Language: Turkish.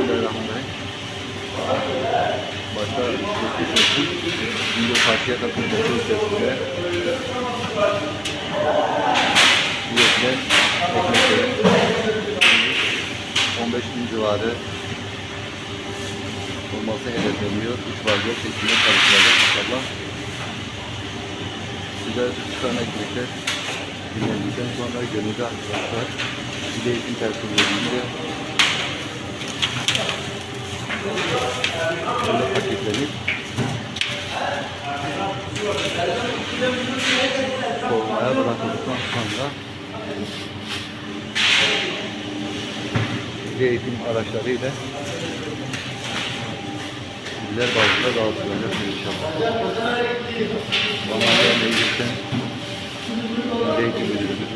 Bismillahirrahmanirrahim. Başta geçmiş olsun. Şimdi Fatih'e takılması içerisinde üretmen ekmeklerin 15.000 civarı olması hedefleniyor. 3 vazgeç şeklinde çalışılacak inşallah. Size çıkan ekmekler dinlendikten sonra gönüllü arkadaşlar bir de eğitim personelinde böyle paketlenip soğumaya bırakıldıktan sonra bir eğitim araçlarıyla iller bazında dağıtılacak inşallah. Bana meclisten eğitim müdürümüz